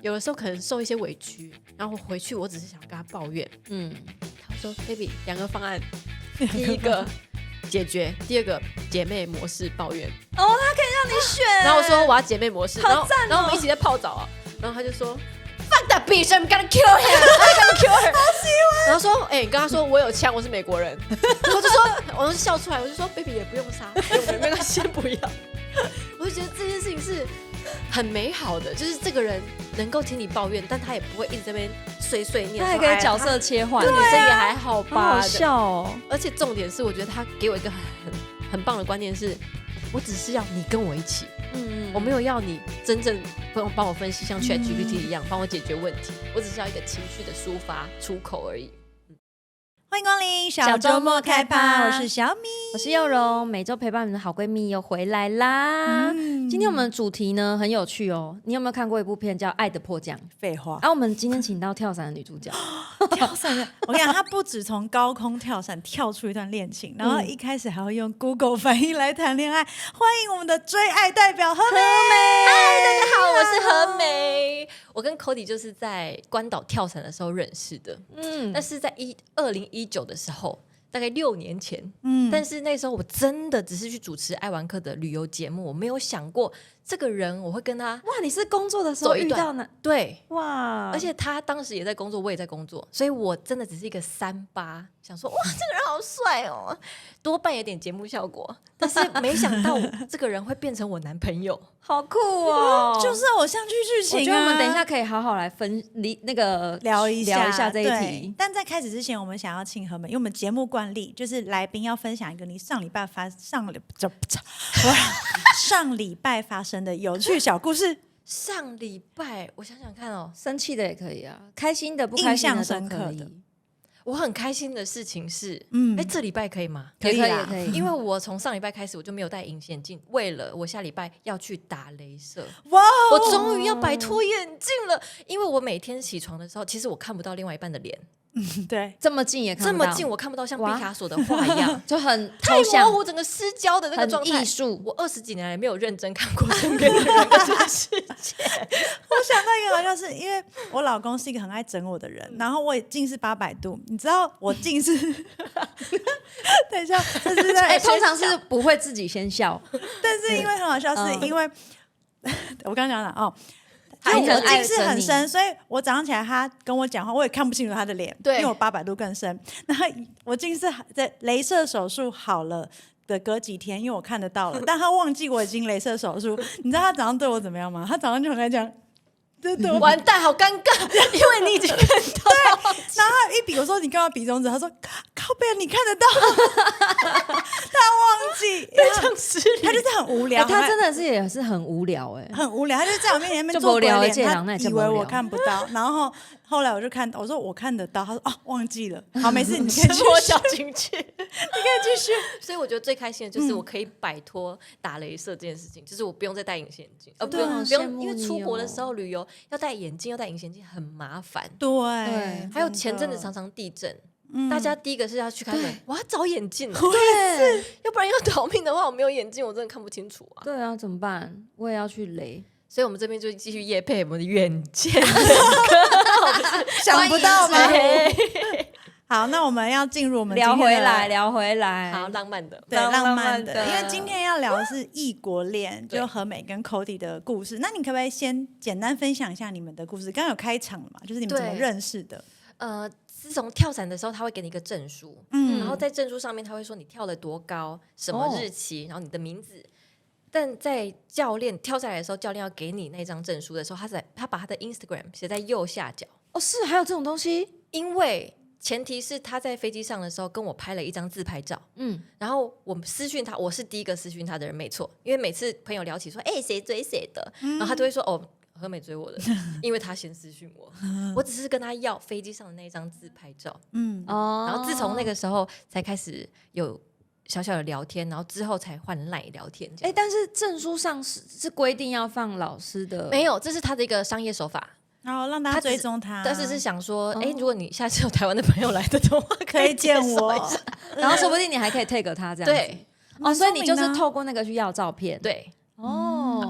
有的时候可能受一些委屈，然后回去我只是想跟他抱怨，他说 baby 2个方案，第一个解决，第二个姐妹模式抱怨。他可以让你选。然后我说我要姐妹模式，好赞哦然后我们一起在泡澡啊，然后他就说 fuck that bitch I'm gonna kill him I'm gonna kill her 好喜欢。然后说你跟他说我有枪，我是美国人。我就说我就笑出来，我就说 baby 也不用杀，没关系不要。我就觉得这件事情是很美好的，就是这个人能够听你抱怨，但他也不会一直在那边碎碎念，他还可以角色切换，这女生也还好吧，好笑哦。而且重点是，我觉得他给我一个很棒的观念是，我只是要你跟我一起，我没有要你真正帮我分析像 ChatGPT 一样帮我解决问题，我只是要一个情绪的抒发出口而已。欢迎光临小周末开趴，我是小米，我是佑荣，每周陪伴你们的好闺蜜又回来啦。今天我们的主题呢很有趣哦，你有没有看过一部片叫《爱的迫降》？废话。我们今天请到跳伞的女主角，跳伞的，我跟你讲，她不止从高空跳伞跳出一段恋情，然后一开始还会用 Google 翻译来谈恋爱。欢迎我们的追爱代表何美。嗨，大家好，我是何美。我跟 Cody 就是在关岛跳伞的时候认识的，但是在2019的时候，大概6年前，但是那时候我真的只是去主持爱玩客的旅游节目，我没有想过这个人我会跟他哇，你是工作的时候遇到呢？对，哇，而且他当时也在工作，我也在工作，所以我真的只是一个38，想说哇，这个人好帅哦，多扮演点节目效果，但是没想到这个人会变成我男朋友，好酷哦，就是偶像剧剧情啊。我觉得我们等一下可以好好来聊一下这一题。但在开始之前，我们想要请何美，因为我们节目惯例就是来宾要分享一个你上礼拜发生的有趣小故事。上礼拜我想想看哦，生气的也可以啊，开心的不开心的都可以。印象深刻的我很开心的事情是，这礼拜可以吗？可以也可以，因为我从上礼拜开始我就没有戴隐形眼镜，为了我下礼拜要去打雷射，哇，我终于要摆脱眼镜了。因为我每天起床的时候，其实我看不到另外一半的脸，对，这么近也看不到，这么近我看不到，像毕卡索的画一样，就很太抽象模糊，整个失焦的那个状态。艺术，我20几年来没有认真看过身边的人跟这个世界。我想到一个好像是因为我老公是一个很爱整我的人，然后我也近视800度，你知道我近视等一下，这是在通常是不会自己先笑，但是因为很好笑，是因为我刚刚讲了哦。就我近视很深，所以我早上起来他跟我讲话，我也看不清楚他的脸，因为我800度更深。然后我近视在雷射手术好了的隔几天，因为我看得到了，但他忘记我已经雷射手术。你知道他早上对我怎么样吗？他早上就很爱讲。完蛋，好尴尬，因为你已经看到。对，然后他一比，我说你干嘛比中指？他说靠背，你看得到。他忘记，他就是很无聊。他真的是也是很无聊很无聊。他就在我面前那边做鬼脸，他以为我看不到。然后后来我就看，我说我看得到，他说忘记了。好，没事，你可以继续。我小进去，你可以继续。所以我觉得最开心的就是我可以摆脱打雷射这件事情，就是我不用再戴隐形眼镜，不用，因为出国的时候旅游要戴眼镜，要戴隐形眼镜很麻烦。对，还有前阵子常常地震。大家第一个是要去开门，我要找眼镜，对，要不然要逃命的话，我没有眼镜，我真的看不清楚啊。对啊，怎么办？我也要去雷，所以我们这边就继续业配我们的远见，想不到吗？好，那我们要进入我们聊回来，好浪漫的，对，浪漫的，因为今天要聊的是异国恋，就何美跟 Cody 的故事。那你可不可以先简单分享一下你们的故事？刚刚有开场了嘛，就是你们怎么认识的？自从跳伞的时候，他会给你一个证书，然后在证书上面他会说你跳了多高，什么日期，然后你的名字。但在教练跳下来的时候，教练要给你那张证书的时候，他把他的 Instagram 写在右下角。哦，是还有这种东西？因为前提是他在飞机上的时候跟我拍了一张自拍照，然后我私讯他，我是第一个私讯他的人，没错，因为每次朋友聊起说，谁追谁的，然后他都会说何美追我的，因为他先私讯我，我只是跟他要飞机上的那一张自拍照，然后自从那个时候才开始有小小的聊天，然后之后才换 LINE 聊天。但是证书上是规定要放老师的，没有，这是他的一个商业手法。然后让大家追踪他，但是想说，如果你下次有台湾的朋友来的话，可以见我，然后说不定你还可以 tag 他这样子。对，所以你就是透过那个去要照片。对，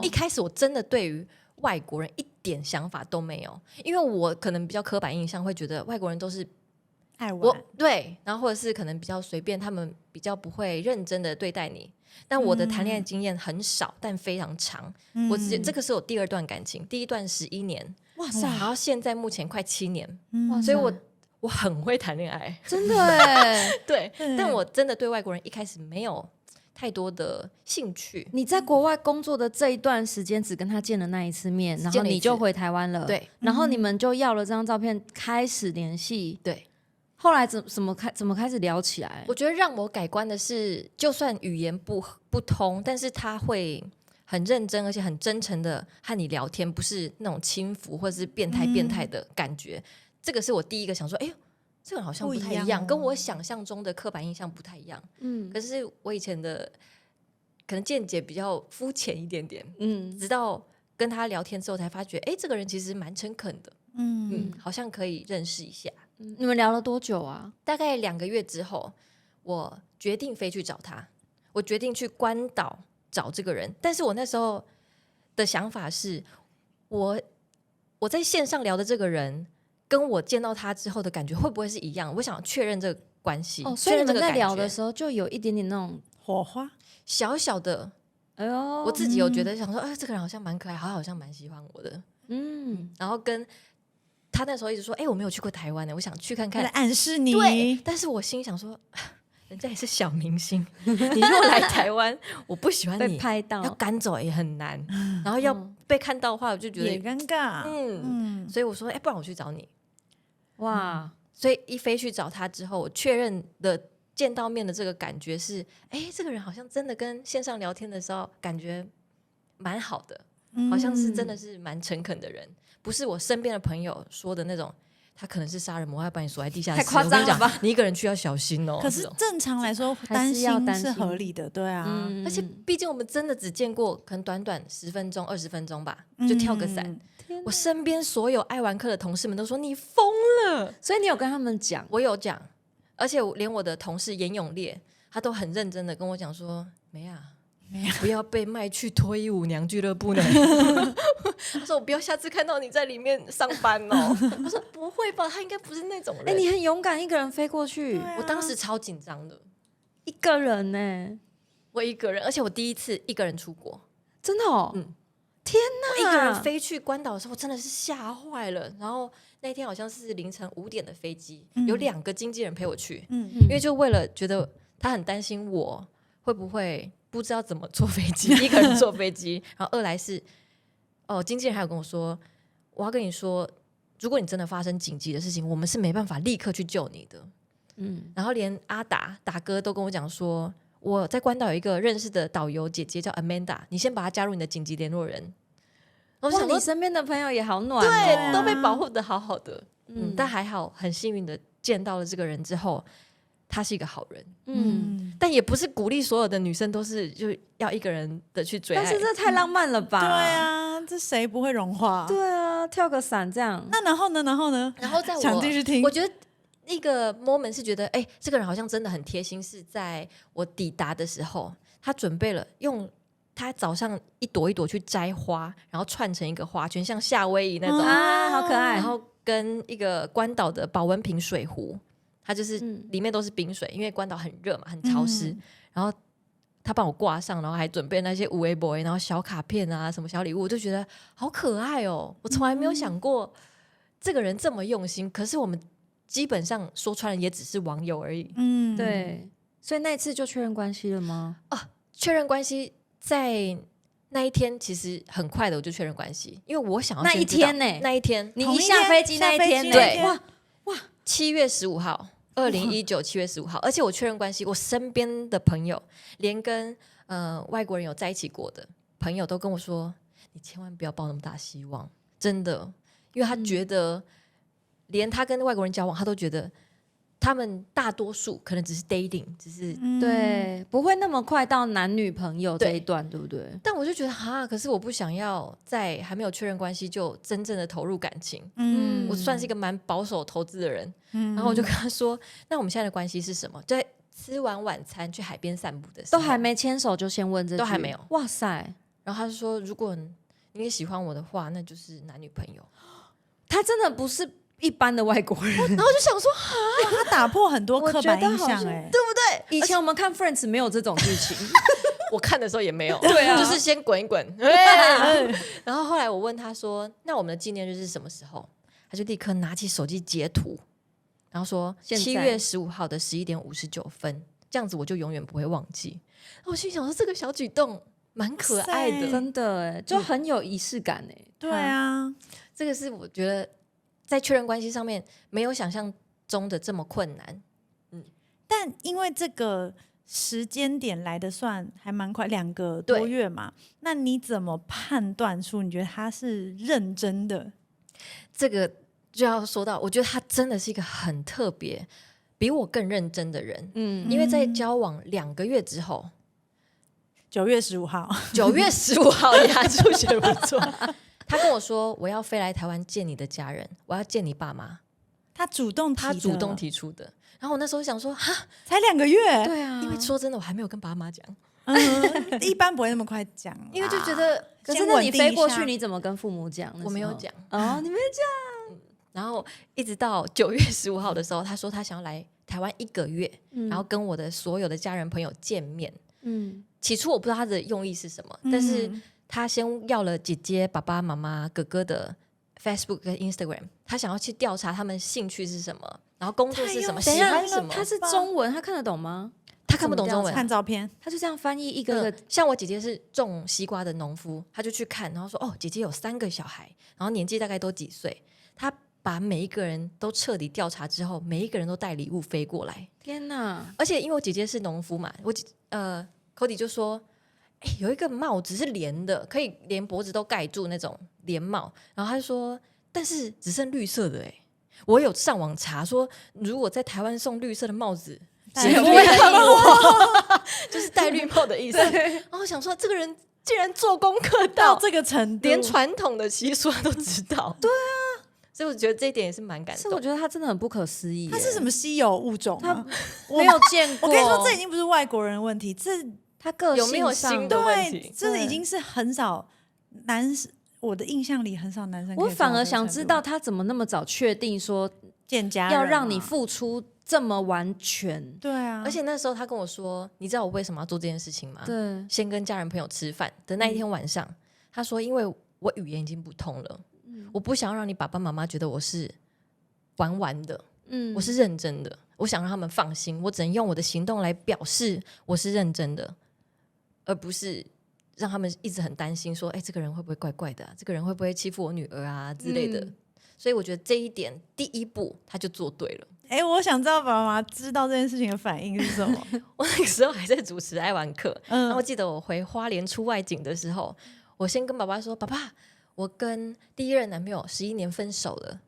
一开始我真的对于外国人一点想法都没有，因为我可能比较刻板印象会觉得外国人都是爱玩，对，然后或者是可能比较随便，他们比较不会认真的对待你。但我的谈恋爱经验很少，但非常长。这个是我第2段感情，第1段11年，哇塞，然后现在目前快7年，哇塞所以我很会谈恋爱，真的哎。对，但我真的对外国人一开始没有太多的兴趣。你在国外工作的这一段时间，只跟他见了那一次面，然后你就回台湾了，对，然后你们就要了这张照片，开始联系，对。后来怎么开始聊起来？我觉得让我改观的是，就算语言不通，但是他会很认真而且很真诚的和你聊天，不是那种轻浮或者是变态的感觉。这个是我第一个想说，哎呦，这个好像不太一样，跟我想象中的刻板印象不太一样。可是我以前的可能见解比较肤浅一点点，直到跟他聊天之后才发觉，哎，这个人其实蛮诚恳的，好像可以认识一下。你们聊了多久啊？大概2个月之后，我决定飞去找他，我决定去关岛找这个人。但是我那时候的想法是，我在线上聊的这个人，跟我见到他之后的感觉会不会是一样？我想确认这个关系。所以你们在聊的时候就有一点点那种火花，小小的。哎呦，我自己有觉得想说，这个人好像蛮可爱，好像蛮喜欢我的。然后跟他那时候一直说，我没有去过台湾呢，我想去看看，暗示你。对，但是我心想说，人家也是小明星，你如果来台湾，我不喜欢你，被拍到要赶走也很难，然后要被看到的话，我就觉得也尴尬。所以我说，不然我去找你。哇，所以一飞去找他之后，我确认的见到面的这个感觉是，这个人好像真的跟线上聊天的时候感觉蛮好的，好像是真的是蛮诚恳的人。不是我身边的朋友说的那种，他可能是杀人魔，他把你锁在地下室，太夸张了吧？你一个人去要小心哦。可是正常来说，担心是合理的，对啊。而且毕竟我们真的只见过可能短短10分钟、20分钟吧，就跳个伞。我身边所有爱玩课的同事们都说你疯了，所以你有跟他们讲？我有讲，而且连我的同事严永烈，他都很认真的跟我讲说，没啊。不要被卖去脱衣舞娘俱乐部呢。他说我不要下次看到你在里面上班哦。我说不会吧，他应该不是那种人。你很勇敢，一个人飞过去。我当时超紧张的，一个人呢，我一个人，而且我第一次一个人出国，真的哦。天哪！我一个人飞去关岛的时候，我真的是吓坏了。然后那天好像是凌晨5点的飞机，有2个经纪人陪我去，因为就为了觉得他很担心我会不会不知道怎么坐飞机，一个人坐飞机。然后2来是，经纪人还有跟我说，我要跟你说，如果你真的发生紧急的事情，我们是没办法立刻去救你的。然后连阿达哥都跟我讲说，我在关岛有一个认识的导游姐姐叫 Amanda， 你先把她加入你的紧急联络人。哇，你身边的朋友也好暖对，都被保护的好好的。但还好，很幸运的见到了这个人之后，他是一个好人。但也不是鼓励所有的女生都是就要一个人的去追爱，但是这太浪漫了吧？对啊，这谁不会融化？对啊，跳个伞这样。那然后呢？然后在想继续听，我觉得一个 moment 是觉得，这个人好像真的很贴心，是在我抵达的时候，他准备了用他早上一朵一朵去摘花，然后串成一个花圈，像夏威夷那种好可爱。然后跟一个关岛的保温瓶水壶，它就是里面都是冰水，因为关岛很热嘛，很潮湿。然后他帮我挂上，然后还准备那些无微博，然后小卡片啊，什么小礼物，我就觉得好可爱哦。我从来没有想过这个人这么用心，可是我们基本上说穿了也只是网友而已。对。所以那一次就确认关系了吗？确认关系在那一天其实很快的我就确认关系，因为我想要那一天呢？那一天你一下飞机那一天，对，哇，7月15号，2019 7月15号，而且我确认关系，我身边的朋友，连跟外国人有在一起过的朋友都跟我说，你千万不要抱那么大希望，真的，因为他觉得，连他跟外国人交往，他都觉得。他们大多数可能只是 dating， 只是对，不会那么快到男女朋友这一段，对不对？但我就觉得可是我不想要在还没有确认关系就真正的投入感情。我算是一个蛮保守投资的人。然后我就跟他说，那我们现在的关系是什么？在吃完晚餐去海边散步的时候，都还没牵手就先问这句，都还没有。哇塞！然后他就说，如果你也喜欢我的话，那就是男女朋友。他真的不是一般的外国人，然后就想说，他打破很多刻板印象，对不对？以前我们看 Friends 没有这种剧情，我看的时候也没有，对啊，就是先滚一滚。然后后来我问他说，那我们的纪念日是什么时候？他就立刻拿起手机截图，然后说7月15号的11点59分，这样子我就永远不会忘记。我心想说，这个小举动蛮可爱的，真的就很有仪式感对啊，这个是我觉得在确认关系上面没有想象中的这么困难。但因为这个时间点来的算还蛮快，2个多月嘛，那你怎么判断出你觉得他是认真的？这个就要说到，我觉得他真的是一个很特别比我更认真的人。因为在交往2个月之后9月15号9月15号你还数学不错他跟我说我要飞来台湾见你的家人，我要见你爸妈。他主动提出的。然后我那时候想说，哈，才2个月，对啊，因为说真的，我还没有跟爸妈讲，一般不会那么快讲，因为就觉得，可是那你飞过去，你怎么跟父母讲？我没有讲哦，你没讲。然后一直到9月15号的时候，他说他想要来台湾1个月，然后跟我的所有的家人朋友见面。起初我不知道他的用意是什么，但是他先要了姐姐、爸爸妈妈、哥哥的 Facebook 跟 Instagram， 他想要去调查他们兴趣是什么，然后工作是什么，喜欢什么。他是中文，他看得懂吗？他看不懂中文，看照片，他就这样翻译一个个。像我姐姐是种西瓜的农夫，他就去看，然后说：“哦，姐姐有3个小孩，然后年纪大概都几岁。”他把每一个人都彻底调查之后，每一个人都带礼物飞过来。天哪！而且因为我姐姐是农夫嘛，Cody 就说：“有一个帽子是连的，可以连脖子都盖住那种连帽。”然后他就说：“但是只剩绿色的。”我有上网查说，如果在台湾送绿色的帽子，谁不会恨我？就是戴绿帽的意思。然后想说，这个人竟然做功课到这个程度，连传统的习俗他都知道。对啊，所以我觉得这一点也是蛮感动。是我觉得他真的很不可思议。他是什么稀有物种啊？他没有见过。我跟你说，这已经不是外国人的问题，这他个性有没有新的问题？这已经是很少我的印象里很少男生。我反而想知道他怎么那么早确定说见家人要让你付出这么完全。对啊，而且那时候他跟我说，你知道我为什么要做这件事情吗？对，先跟家人朋友吃饭的那一天晚上，他说因为我语言已经不通了，我不想要让你爸爸妈妈觉得我是玩玩的，我是认真的，我想让他们放心，我只能用我的行动来表示我是认真的，而不是让他们一直很担心说，这个人会不会怪怪的这个人会不会欺负我女儿啊之类的。所以我觉得这一点第一步他就做对了。我想知道爸爸妈妈知道这件事情的反应是什么。我那个时候还在主持爱玩课，然后记得我回花莲出外景的时候，我先跟爸爸说，爸爸，我跟第一任男朋友11年分手了。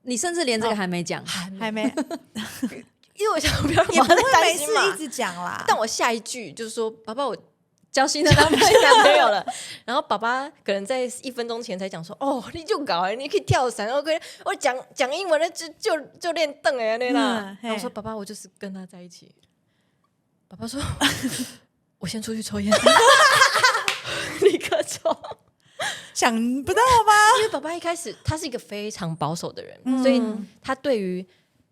你甚至连这个还没讲，还没因为我想不要也不会没事一直讲啦。但我下一句就是说，爸爸，我交新的男朋友了。然后爸爸可能在1分钟前才讲说，哦，你就搞你可以跳伞，我讲英文的就练凳那啦。然后我说，爸爸，我就是跟他在一起。爸爸说，我先出去抽烟，立刻抽。想不到吧？因为爸爸一开始他是一个非常保守的人，所以他对于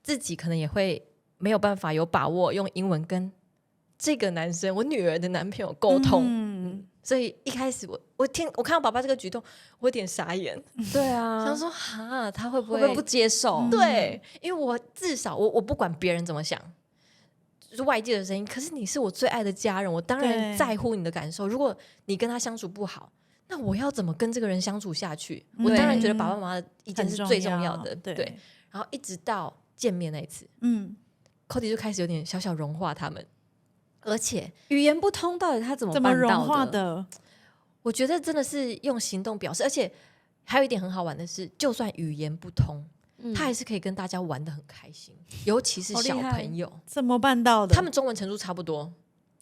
自己可能也会没有办法有把握用英文跟这个男生我女儿的男朋友沟通。所以一开始我看到爸爸这个举动，我有点傻眼。对啊，想说他会不会不接受？对，因为我至少我不管别人怎么想，就是外界的声音，可是你是我最爱的家人，我当然在乎你的感受。如果你跟他相处不好，那我要怎么跟这个人相处下去？我当然觉得爸爸妈妈的意见是最重要的。对，然后一直到见面那一次，Cody 就开始有点小小融化他们。而且语言不通，到底他怎么办到的？融化的？我觉得真的是用行动表示。而且还有一点很好玩的是，就算语言不通，他还是可以跟大家玩得很开心，尤其是小朋友。怎么办到的？他们中文程度差不多，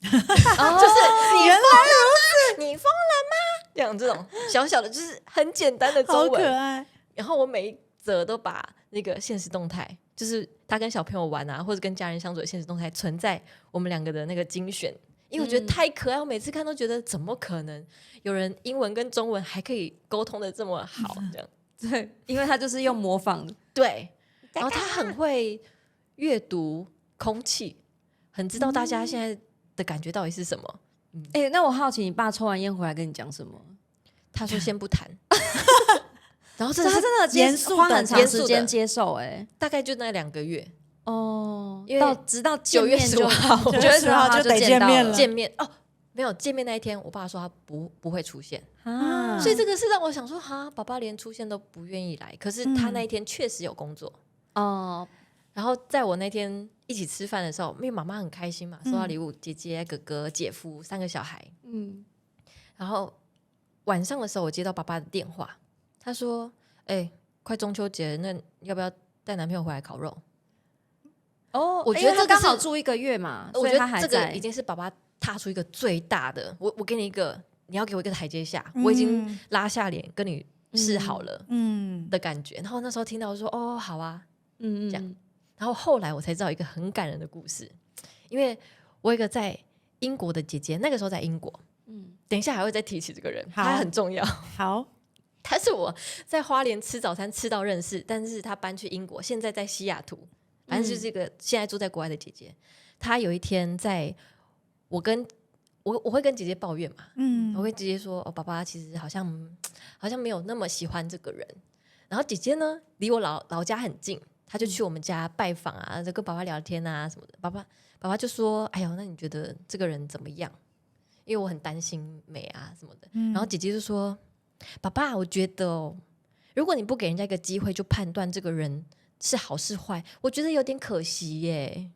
就是原来如此，你疯了吗？这种小小的，就是很简单的中文，好可爱。然后我每一则都把那个现实动态，就是他跟小朋友玩啊，或者跟家人相处的现实动态，存在我们2个的那个精选因为我觉得太可爱，我每次看都觉得怎么可能有人英文跟中文还可以沟通的这么好，这样对，因为他就是用模仿的，对，然后他很会阅读空气，很知道大家现在的感觉到底是什么。那我好奇，你爸抽完烟回来跟你讲什么？他说先不谈，然后他真的严肃的花很长时间接受，大概就那2个月哦，因为直到9月15号9月15号就得见面了。见面哦，没有见面那一天，我爸说他不会出现啊，所以这个是让我想说，哈，爸爸连出现都不愿意来，可是他那一天确实有工作哦。然后在我那天一起吃饭的时候，因为妈妈很开心嘛，收到礼物，姐姐、哥哥、姐夫3个小孩，然后晚上的时候，我接到爸爸的电话，他说：“快中秋节，那要不要带男朋友回来烤肉？”哦，我觉得他刚好住1个月嘛，我觉他还得这个已经是爸爸踏出一个最大的，我给你一个，你要给我一个台阶下，我已经拉下脸跟你示好了，的感觉。然后那时候听到说：“哦，好啊。”这样。然后后来我才知道一个很感人的故事，因为我有一个在英国的姐姐，那个时候在英国，等一下还会再提起这个人，他很重要。好，他是我在花莲吃早餐吃到认识，但是他搬去英国，现在在西雅图，反正就是一个现在住在国外的姐姐。她有一天我会跟姐姐抱怨嘛，我会直接说：“哦，爸爸其实好像没有那么喜欢这个人。”然后姐姐呢，离我老家很近。他就去我们家拜访啊，就跟爸爸聊天啊什么的。爸爸就说：“哎呦，那你觉得这个人怎么样？”因为我很担心美啊什么的。然后姐姐就说：“爸爸，我觉得如果你不给人家一个机会就判断这个人是好是坏，我觉得有点可惜耶。”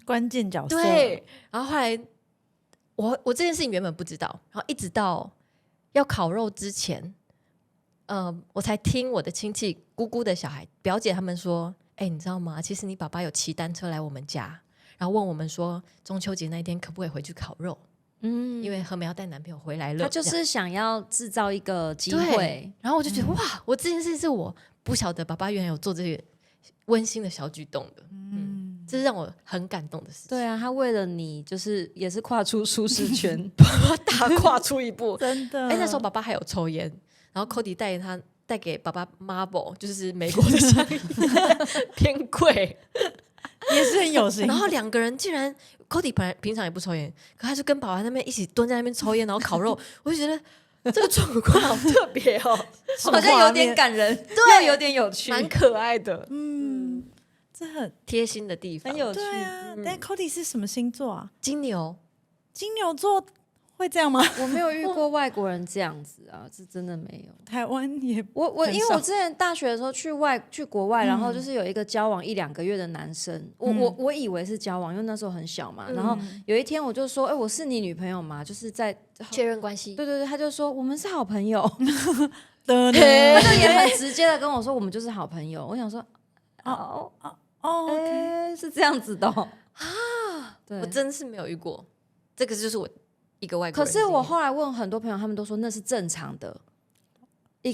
关键角色。对。然后后来我这件事情原本不知道，然后一直到要烤肉之前。我才听我的亲戚姑姑的小孩表姐他们说，你知道吗？其实你爸爸有骑单车来我们家，然后问我们说中秋节那一天可不可以回去烤肉？因为何美要带男朋友回来了，他就是想要制造一个机会。然后我就觉得哇，我这件事是我不晓得爸爸原来有做这个温馨的小举动的，这是让我很感动的事情。对啊，他为了你就是也是跨出舒适圈，大跨出一步，真的。那时候爸爸还有抽烟。然后 Cody 带给爸爸 Marble， 就是美国的香烟，偏贵，也是很有心。然后2个人竟然 Cody 平常也不抽烟，可他就跟爸爸那边一起蹲在那边抽烟，然后烤肉，我就觉得这个状况好特别哦，好像有点感人，对，又有点有趣，蛮可爱的，这很贴心的地方，很有趣。对啊，但 Cody 是什么星座啊？金牛座。会这样吗？我没有遇过外国人这样子啊，是真的没有。台湾也我因为我之前大学的时候去国外，然后就是有一个交往1-2个月的男生，我以为是交往，因为那时候很小嘛。然后有一天我就说：“我是你女朋友吗？”就是在确认关系。对对对，他就说我们是好朋友，他就也很直接的跟我说我们就是好朋友。我想说是这样子的啊，对，我真是没有遇过，这个就是我。一个外国人，可是我后来问很多朋友，他们都说那是正常的。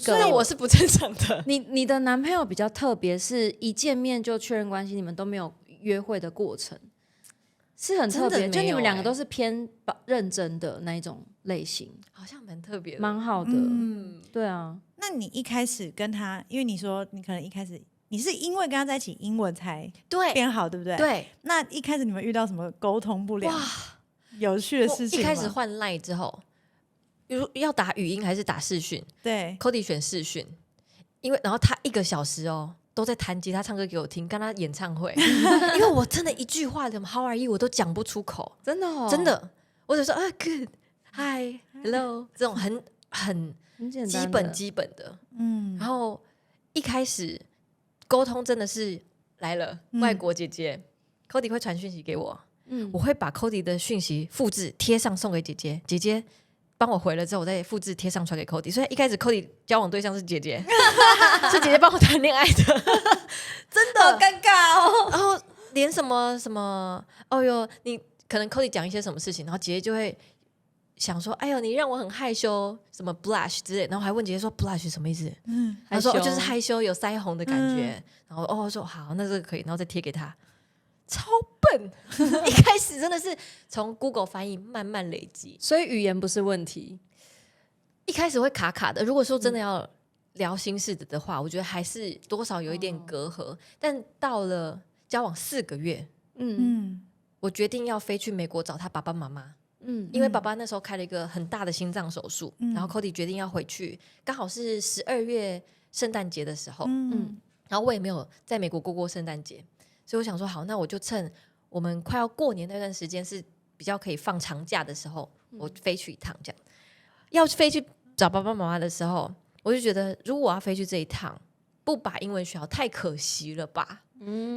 所以我是不正常的。你的男朋友比较特别，是一见面就确认关系，你们都没有约会的过程，是很特别。就你们2个都是偏认真的那一种类型，好像蛮特别的，蛮好的。对啊。那你一开始跟他，因为你说你可能一开始你是因为跟他在一起英文才变好，对不对？对。那一开始你们遇到什么沟通不良？有趣的事情吗？一开始换 LINE 之后，要打语音还是打视讯？对 ，Cody 选视讯，然后他1个小时都在弹吉他唱歌给我听，跟他演唱会，因为我真的一句话什么 How are you 我都讲不出口，真的真的，我就说good hi hello 这种很基本的，然后一开始沟通真的是来了，外国姐姐 Cody 会传讯息给我。我会把 Cody 的讯息复制贴上送给姐姐，姐姐帮我回了之后，我再复制贴上传给 Cody。所以一开始 Cody 交往对象是姐姐，是姐姐帮我谈恋爱的，真的好尴尬哦。然后连什么你可能 Cody 讲一些什么事情，然后姐姐就会想说，哎呦，你让我很害羞，什么 blush 之类，然后还问姐姐说 blush 什么意思？她说就是害羞有腮红的感觉，然后说好，那这个可以，然后再贴给她。超笨，一开始真的是从 Google 翻译慢慢累积，所以语言不是问题。一开始会卡卡的。如果说真的要聊心事的话，我觉得还是多少有一点隔阂。但到了交往4个月，我决定要飞去美国找他爸爸妈妈。因为爸爸那时候开了一个很大的心脏手术，然后 Cody 决定要回去，刚好是12月圣诞节的时候，然后我也没有在美国过圣诞节，所以我想说好，那我就趁我们快要过年那段时间是比较可以放长假的时候，我飞去一趟。这样要飞去找爸爸妈妈的时候，我就觉得如果我要飞去这一趟，不把英文学好太可惜了吧。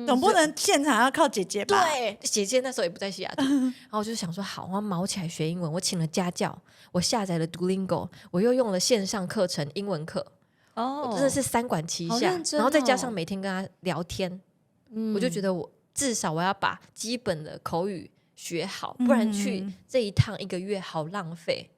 总不能现场要靠姐姐吧？对，姐姐那时候也不在西雅图，然后我就想说好，我要毛起来学英文。我请了家教，我下载了 Duolingo， 我又用了线上课程英文课，我真的是3管齐下，然后再加上每天跟他聊天，我就觉得我至少我要把基本的口语学好，不然去这一趟1个月好浪费。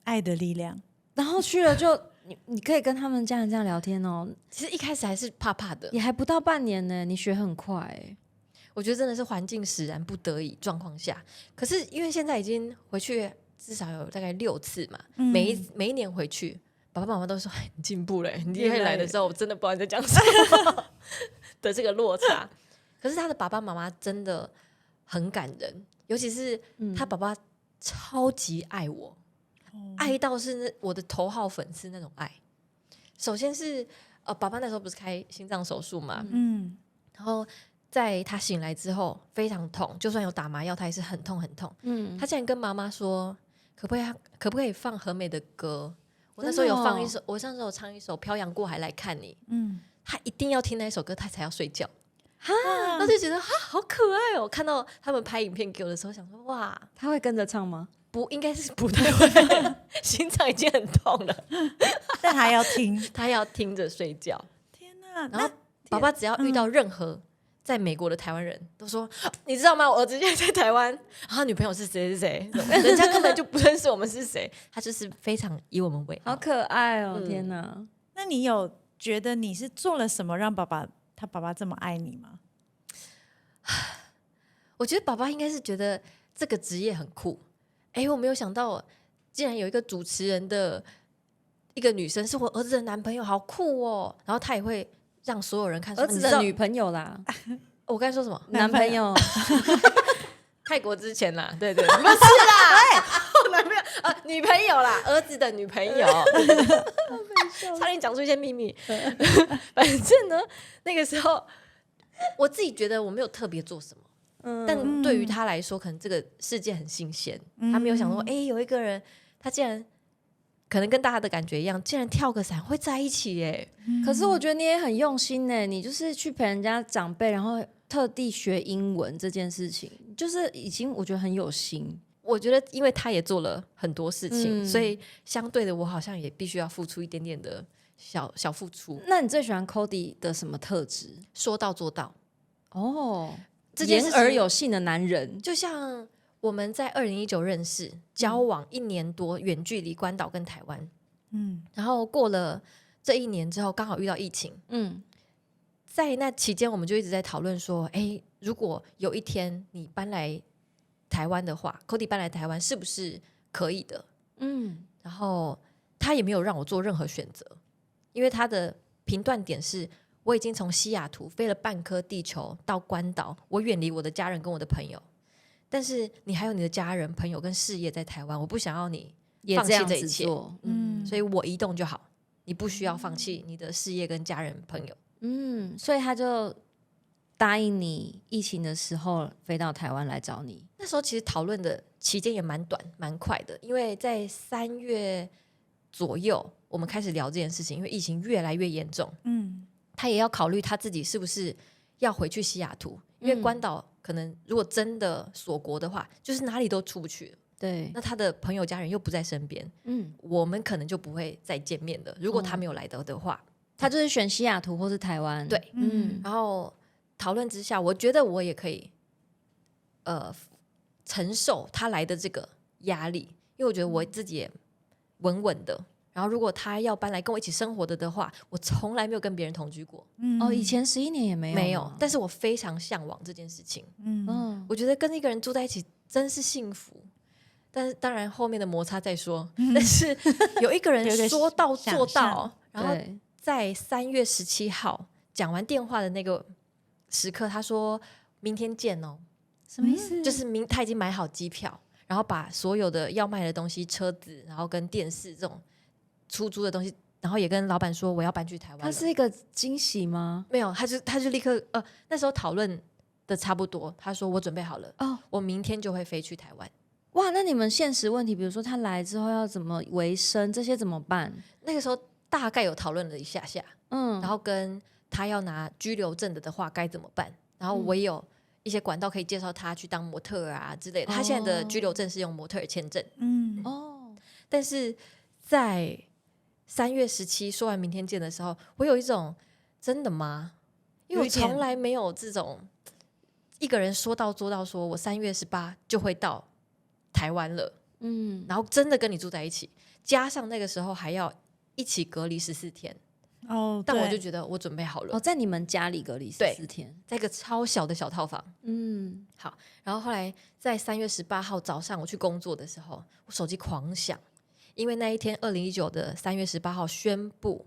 爱的力量。然后去了就你可以跟他们家人这样聊天哦。其实一开始还是怕怕的，也还不到半年呢，你学很快欸。我觉得真的是环境使然，不得已状况下。可是因为现在已经回去至少有大概6次嘛，每一年回去，爸爸妈妈都说你进步了，你第一天来的时候我真的不知道你在讲什么的这个落差。可是他的爸爸妈妈真的很感人，尤其是他爸爸超级爱我，爱到是我的头号粉丝那种爱。首先是爸爸那时候不是开心脏手术嘛，然后在他醒来之后非常痛，就算有打麻药他也是很痛很痛。他竟然跟妈妈说可不可以放和美的歌，我那时候有放一首，我上次有唱一首《漂洋过海来看你》，他一定要听那首歌他才要睡觉。那就觉得好可爱哦！看到他们拍影片给我的时候，想说哇，他会跟着唱吗？不，应该是不太会，心脏已经很痛了，但他要听，他要听着睡觉。天哪！然后爸爸只要遇到任何在美国的台湾人，都说你知道吗？我儿子现在在台湾，然后他女朋友是谁是谁，人家根本就不认识我们是谁，他就是非常以我们为傲。好可爱哦！天哪！那你有觉得你是做了什么让他爸爸这么爱你吗？我觉得爸爸应该是觉得这个职业很酷。我没有想到竟然有一个主持人的一个女生是我儿子的男朋友，好酷哦！然后他也会让所有人看说儿子的女朋友啦。我刚才说什么？男朋友？泰国之前啦，对对，不是啦，男朋友女朋友啦，儿子的女朋友，差点讲出一些秘密。反正呢，那个时候我自己觉得我没有特别做什么。但对于他来说可能这个世界很新鲜，他没有想说有一个人他竟然可能跟大家的感觉一样，竟然跳个伞会在一起耶。可是我觉得你也很用心耶，你就是去陪人家长辈，然后特地学英文这件事情，就是已经我觉得很有心。我觉得因为他也做了很多事情，所以相对的我好像也必须要付出一点点的小付出。那你最喜欢 Cody 的什么特质？说到做到哦，言而有信的男人。就像我们在2019认识，交往1年多，远距离关岛跟台湾，然后过了这1年之后刚好遇到疫情，在那期间我们就一直在讨论说如果有一天你搬来台湾的话， Cody 搬来台湾是不是可以的。然后他也没有让我做任何选择，因为他的评断点是我已经从西雅图飞了半颗地球到关岛，我远离我的家人跟我的朋友，但是你还有你的家人朋友跟事业在台湾，我不想要你放弃这一切，所以我移动就好，你不需要放弃你的事业跟家人朋友。所以他就答应你疫情的时候飞到台湾来找你。那时候其实讨论的期间也蛮短蛮快的，因为在3月左右我们开始聊这件事情，因为疫情越来越严重，他也要考虑他自己是不是要回去西雅图，因为关岛可能如果真的锁国的话，就是哪里都出不去了。对，那他的朋友家人又不在身边，我们可能就不会再见面了。如果他没有来的话，他就是选西雅图或是台湾。对，然后讨论之下，我觉得我也可以承受他来的这个压力，因为我觉得我自己也稳稳的，然后如果他要搬来跟我一起生活的话，我从来没有跟别人同居过。以前11年也没有，但是我非常向往这件事情。我觉得跟一个人住在一起真是幸福。但是当然后面的摩擦再说，但是有一个人说到做到，然后在3月17号讲完电话的那个时刻，他说明天见哦。什么意思？就是他已经买好机票，然后把所有的要卖的东西，车子，然后跟电视这种出租的东西，然后也跟老板说我要搬去台湾了。他是一个惊喜吗？没有，他就立刻那时候讨论的差不多，他说我准备好了，我明天就会飞去台湾。哇，那你们现实问题，比如说他来之后要怎么维生，这些怎么办？那个时候大概有讨论了一下下，然后跟他要拿居留证的话该怎么办，然后我也有一些管道可以介绍他去当模特啊之类的。他现在的居留证是用模特儿签证，但是在3月17说完明天见的时候，我有一种真的吗？因为我从来没有这种一个人说到做到，说我3月18就会到台湾了，然后真的跟你住在一起，加上那个时候还要一起隔离14天。但我就觉得我准备好了。在你们家里隔离14天，在一个超小的小套房。好，然后后来在3月18号早上我去工作的时候，我手机狂响，因为那一天2019的3月18号宣布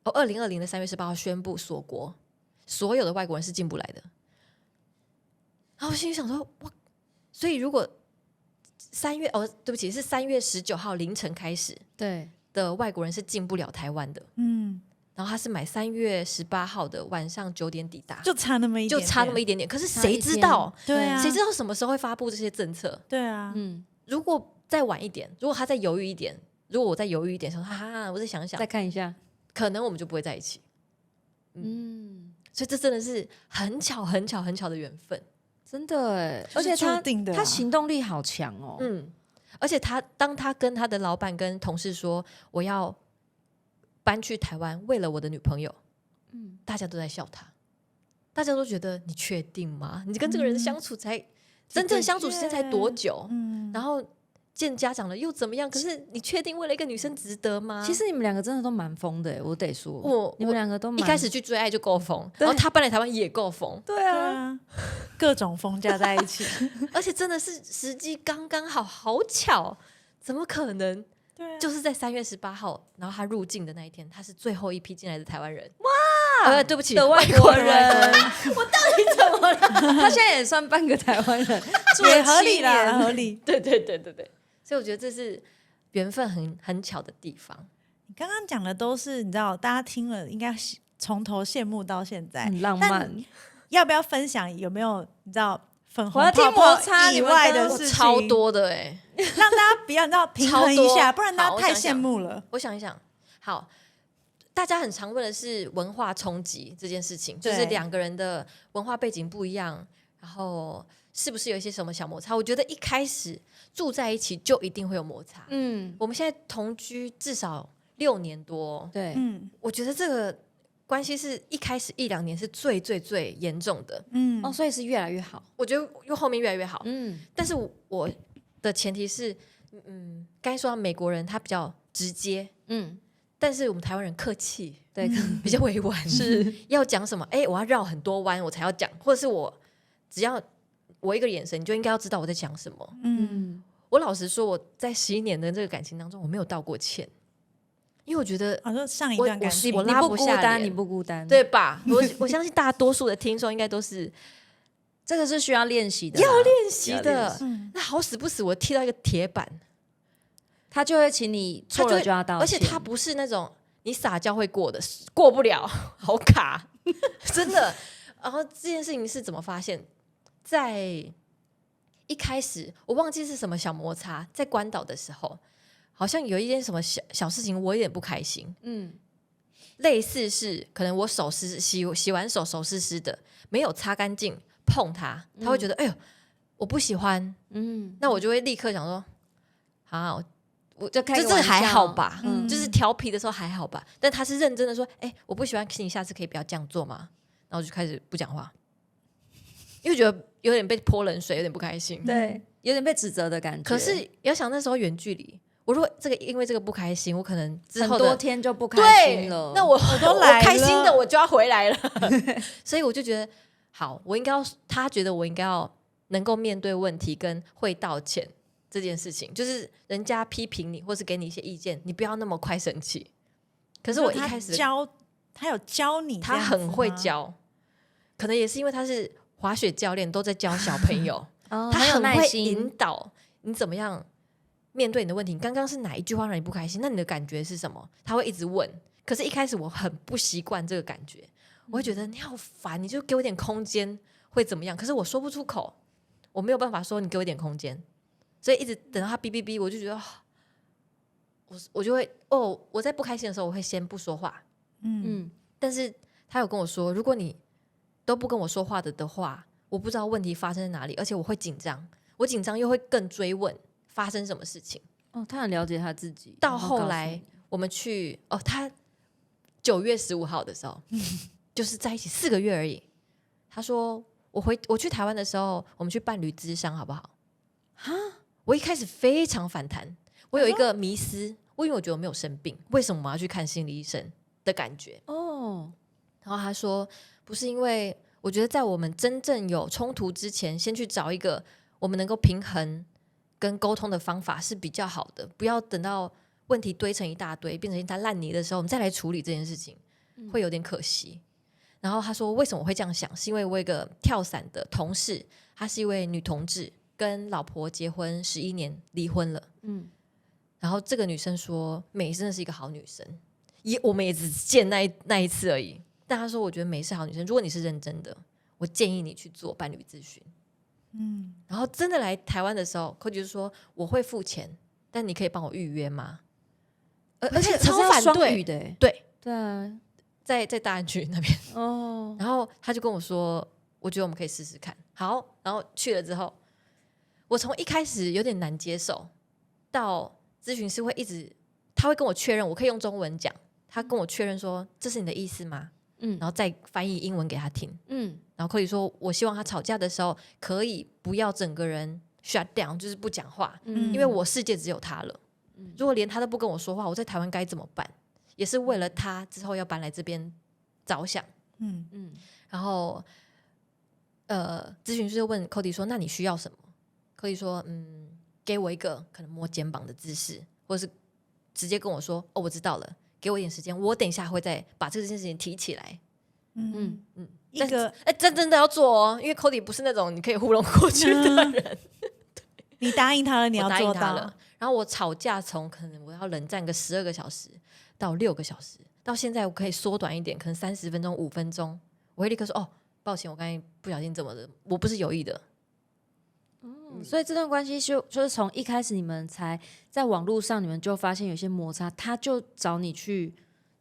，2020的3月18号宣布锁国，所有的外国人是进不来的。然后我心里想说，哇，所以如果对不起，是3月19号凌晨开始的外国人是进不了台湾的。然后他是买3月18号的晚上9点抵达，就差那么一点点。可是谁知道？对啊，谁知道什么时候会发布这些政策？对啊，如果再晚一点，如果他再犹豫一点，如果我再犹豫一点，说我再想想，再看一下，可能我们就不会在一起。所以这真的是很巧很巧很巧的缘分，真的哎！而且他行动力好强哦。而且当他跟他的老板跟同事说我要搬去台湾，为了我的女朋友，大家都在笑他，大家都觉得你确定吗？你跟这个人相处才真正相处时间才多久？然后见家长了又怎么样？可是你确定为了一个女生值得吗？其实你们两个真的都蛮疯的，我得说，你们两个都一开始去追爱就够疯，然后他搬来台湾也够疯，对啊，各种疯加在一起，而且真的是时机刚刚好，好巧，怎么可能？就是在3月18号，然后他入境的那一天，他是最后一批进来的台湾人。哇，对不起，的外国人，我到底怎么了？他现在也算半个台湾人，也合理啦，合理。对，所以我觉得这是缘分很巧的地方。你刚刚讲的都是你知道，大家听了应该从头羡慕到现在，很浪漫。要不要分享？有没有你知道？粉红泡泡以外的事情超多的让大家不要你知道平衡一下，不然大家太羡慕了。我想一想，好，大家很常问的是文化冲击这件事情，就是两个人的文化背景不一样，然后是不是有一些什么小摩擦？我觉得一开始住在一起就一定会有摩擦。我们现在同居至少6年多，对，我觉得这个关系是一开始1-2年是最最最严重的，所以是越来越好。我觉得又后面越来越好，但是我的前提是，该说美国人他比较直接，但是我们台湾人客气，对，比较委婉，是要讲什么，我要绕很多弯我才要讲，或者是只要我一个眼神，你就应该要知道我在讲什么。我老实说，我在11年的这个感情当中，我没有道过歉。因为我觉得，上一段感情我拉不下脸，你不孤单，对吧？我相信大多数的听众应该都是，这个是需要练习的，要练习的。那好死不死，我踢到一个铁板，他就会请你错了就要道歉，而且他不是那种你撒娇会过的，过不了，好卡，真的。然后这件事情是怎么发现？在一开始我忘记是什么小摩擦，在关岛的时候。好像有一件什么小事情，我有点不开心。类似是可能我手洗完手湿湿的，没有擦干净，碰它，他会觉得哎呦我不喜欢。那我就会立刻想说，好，我就开个玩笑，这还好吧，就是调皮的时候还好吧。但他是认真的说，我不喜欢，请你下次可以不要这样做吗？然后我就开始不讲话，因为觉得有点被泼冷水，有点不开心，对，有点被指责的感觉。可是要想那时候远距离。我如果因为这个不开心，我可能之后很多天就不开心了。那我都来了，我开心的我就要回来了。所以我就觉得好，我应该要，他觉得我应该要能够面对问题跟会道歉这件事情，就是人家批评你或是给你一些意见，你不要那么快生气。可是我一开始他有教你，他很会教，可能也是因为他是滑雪教练，都在教小朋友，他很会引导你怎么样面对你的问题。你刚刚是哪一句话让你不开心？那你的感觉是什么？他会一直问。可是一开始我很不习惯这个感觉，我会觉得你好烦，你就给我点空间会怎么样？可是我说不出口，我没有办法说你给我一点空间，所以一直等到他哔哔哔，我就觉得我就会我在不开心的时候我会先不说话，但是他有跟我说，如果你都不跟我说话的话，我不知道问题发生在哪里，而且我会紧张，我紧张又会更追问发生什么事情。他很了解他自己。到后来我们去他9月15号的时候就是在一起4个月而已，他说我去台湾的时候我们去伴侣咨商好不好？我一开始非常反弹，我有一个迷思，因为我觉得我没有生病，为什么我要去看心理医生的感觉。然后他说不是，因为我觉得在我们真正有冲突之前，先去找一个我们能够平衡跟沟通的方法是比较好的，不要等到问题堆成一大堆变成一滩烂泥的时候我们再来处理这件事情，会有点可惜。然后他说为什么我会这样想，是因为我有一个跳伞的同事，她是一位女同志，跟老婆结婚11年离婚了。然后这个女生说美真的是一个好女生，我们也只见那一次而已，但她说我觉得美是好女生，如果你是认真的，我建议你去做伴侣咨询。然后真的来台湾的时候，Cody就说我会付钱，但你可以帮我预约吗？而且超反对的，对啊，在大安区那边然后他就跟我说我觉得我们可以试试看。好，然后去了之后，我从一开始有点难接受，到咨询师会一直他会跟我确认，我可以用中文讲，他跟我确认说这是你的意思吗？然后再翻译英文给他听。然后可以说我希望他吵架的时候可以不要整个人 shut down， 就是不讲话，因为我世界只有他了。如果连他都不跟我说话，我在台湾该怎么办？也是为了他之后要搬来这边着想。然后咨询师就问 Cody 说那你需要什么？Cody 说给我一个可能摸肩膀的姿势，或者是直接跟我说我知道了，给我一点时间，我等一下会再把这件事情提起来。一个真的要做哦，因为 Cody 不是那种你可以糊弄过去的人。你答应他了，你要做到了。然后我吵架从可能我要冷战个12个小时到6个小时，到现在我可以缩短一点，可能30分钟5分钟，我会立刻说抱歉，我刚才不小心怎么的，我不是有意的。所以这段关系就是从一开始你们才在网络上，你们就发现有些摩擦，他就找你去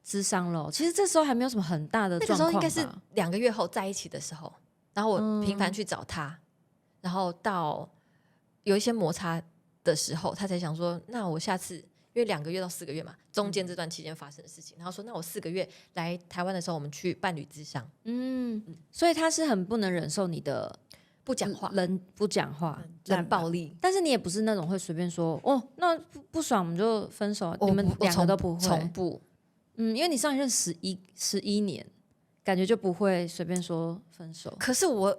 諮商了。其实这时候还没有什么很大的状况吧，那个时候应该是2个月后在一起的时候，然后我频繁去找他，然后到有一些摩擦的时候，他才想说那我下次，因为2个月到4个月嘛，中间这段期间发生的事情，然后说那我4个月来台湾的时候我们去伴侣諮商。所以他是很不能忍受你的不讲话，人不讲话，冷暴力。但是你也不是那种会随便说那不爽我们就分手，你们2个都不会，从不。因为你上一任11年，感觉就不会随便说分手。可是我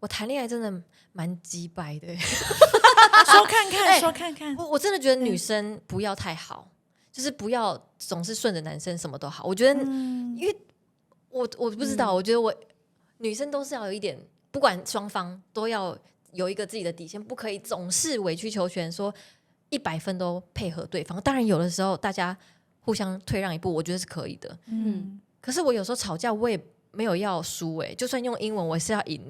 谈恋爱真的蛮鸡掰的。说看看，说看看。我真的觉得女生不要太好，就是不要总是顺着男生什么都好。我觉得，因为我不知道，我觉得女生都是要有一点，不管双方都要有一个自己的底线，不可以总是委曲求全，说100分都配合对方。当然有的时候大家互相退让一步，我觉得是可以的。可是我有时候吵架我也没有要输就算用英文我也是要赢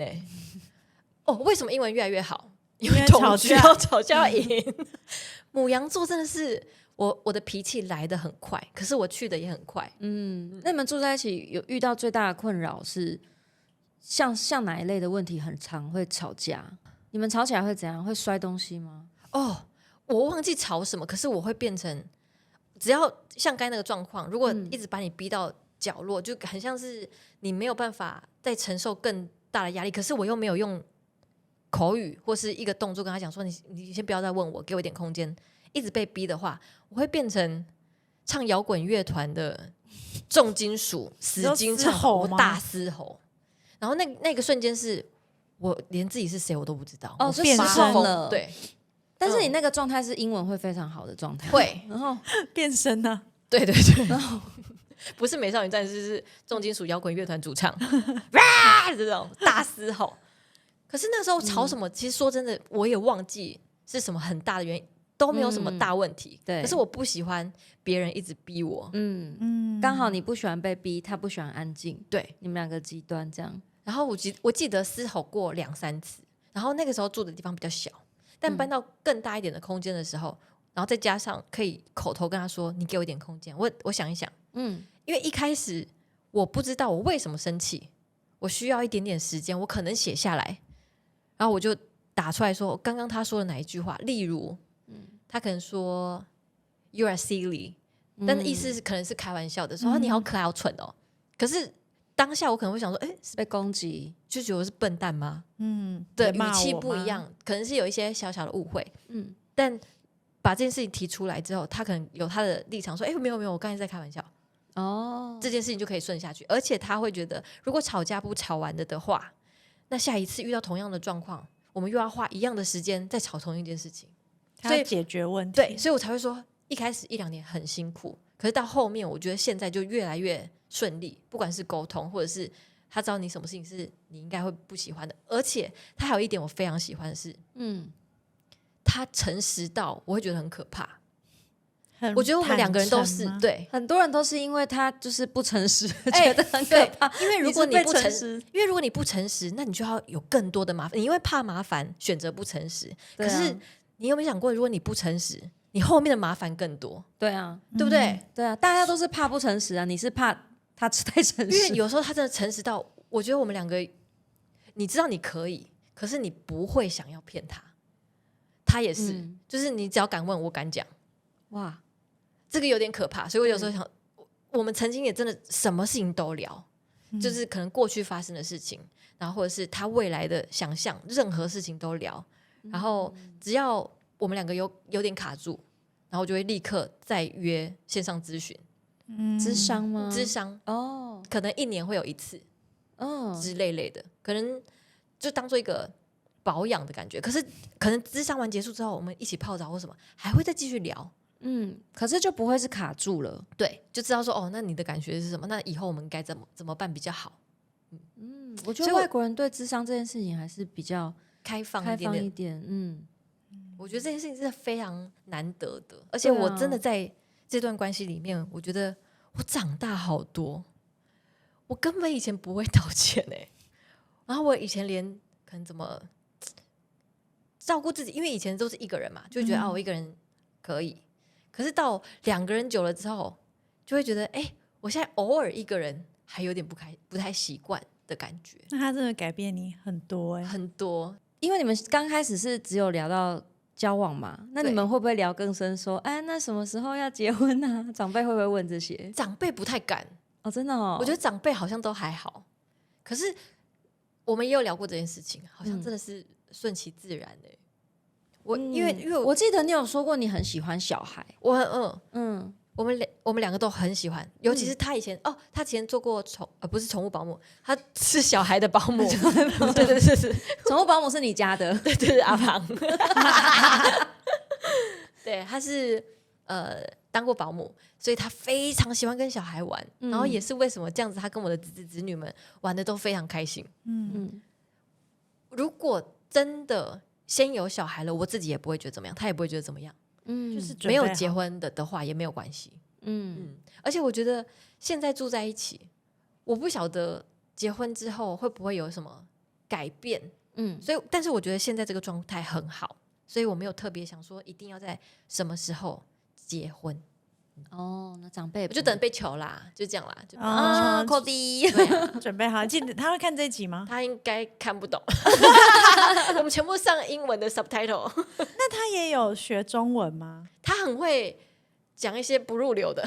为什么英文越来越好？因为吵架要赢。牡羊座真的是我的脾气来得很快，可是我去的也很快。那你们住在一起有遇到最大的困扰是像哪一类的问题很常会吵架？你们吵起来会怎样？会摔东西吗？我忘记吵什么，可是我会变成只要像刚才那个状况，如果一直把你逼到角落，就很像是你没有办法再承受更大的压力，可是我又没有用口语或是一个动作跟他讲说你先不要再问我，给我一点空间，一直被逼的话，我会变成唱摇滚乐团的重金属死金唱口，我大嘶吼。然后那个瞬间是我连自己是谁我都不知道，哦，就变身了。对，但是你那个状态是英文会非常好的状态，会，然后变身呢？对对对，然后不是美少女战士，是重金属摇滚乐团主唱，哇这种大嘶吼。可是那时候吵什么，其实说真的，我也忘记是什么很大的原因，都没有什么大问题。对，可是我不喜欢别人一直逼我。刚好你不喜欢被逼，他不喜欢安静，对，你们两个极端这样。然后我记得嘶吼过2-3次，然后那个时候住的地方比较小，但搬到更大一点的空间的时候，然后再加上可以口头跟他说：“你给我一点空间。”我想一想，因为一开始我不知道我为什么生气，我需要一点点时间，我可能写下来，然后我就打出来说刚刚他说的哪一句话，例如，他可能说 "You are silly"，但是意思是可能是开玩笑的，说你好可爱，好蠢哦。可是当下我可能会想说，是被攻击，就觉得我是笨蛋吗？对，语气不一样，可能是有一些小小的误会。但把这件事情提出来之后，他可能有他的立场，说，没有，我刚才在开玩笑。这件事情就可以顺下去，而且他会觉得，如果吵架不吵完的话，那下一次遇到同样的状况，我们又要花一样的时间再吵同一件事情，所以解决问题。对，所以我才会说，一开始1-2年很辛苦，可是到后面，我觉得现在就越来越顺利，不管是沟通，或者是他知道你什么事情是你应该会不喜欢的，而且他还有一点我非常喜欢的是，他诚实到我会觉得很可怕。我觉得我们2个人都是，对，很多人都是因为他就是不诚实，觉得很可怕。因为如果你不诚实，那你就要有更多的麻烦，你因为怕麻烦选择不诚实。可是你有没有想过，如果你不诚实，你后面的麻烦更多？对啊，对不对？对啊，大家都是怕不诚实啊，你是怕他太诚实。因为有时候他真的诚实到，我觉得我们2个，你知道你可以，可是你不会想要骗他，他也是，就是你只要敢问，我敢讲。哇，这个有点可怕，所以我有时候想，我们曾经也真的什么事情都聊，就是可能过去发生的事情，然后或者是他未来的想象，任何事情都聊。然后只要我们2个有点卡住，然后就会立刻再约线上咨询，咨商吗？咨商哦，可能1年会有1次之类的，可能就当做一个保养的感觉。可是可能咨商完结束之后，我们一起泡澡或什么，还会再继续聊。可是就不会是卡住了，对，就知道说那你的感觉是什么？那以后我们该怎么办比较好？我觉得外国人对諮商这件事情还是比较开放一点。我觉得这件事情是非常难得的，而且我真的在这段关系里面，我觉得我长大好多，我根本以前不会道歉然后我以前连可能怎么照顾自己，因为以前都是一个人嘛，就觉得我一个人可以。可是到2个人久了之后，就会觉得我现在偶尔一个人还有点不太习惯的感觉。那他真的改变你很多很多。因为你们刚开始是只有聊到交往嘛，那你们会不会聊更深说那什么时候要结婚啊？长辈会不会问这些？长辈不太敢真的哦。我觉得长辈好像都还好，可是我们也有聊过这件事情，好像真的是顺其自然因为我记得你有说过你很喜欢小孩，我们2个都很喜欢，尤其是他以前他以前做过不是宠物保姆，他是小孩的保姆。对，是宠物保姆是你家的，对，阿庞。对，他是当过保姆，所以他非常喜欢跟小孩玩，然后也是为什么这样子，他跟我的子女们玩的都非常开心。如果真的先有小孩了，我自己也不会觉得怎么样，他也不会觉得怎么样。就是没有结婚的话也没有关系。而且我觉得现在住在一起，我不晓得结婚之后会不会有什么改变。所以但是我觉得现在这个状态很好，所以我没有特别想说一定要在什么时候结婚。那长辈我就等被求啦，就这样啦。扣第准备好。记得他会看这一集吗？他应该看不懂。我们全部上英文的 subtitle。那他也有学中文吗？他很会讲一些不入流的。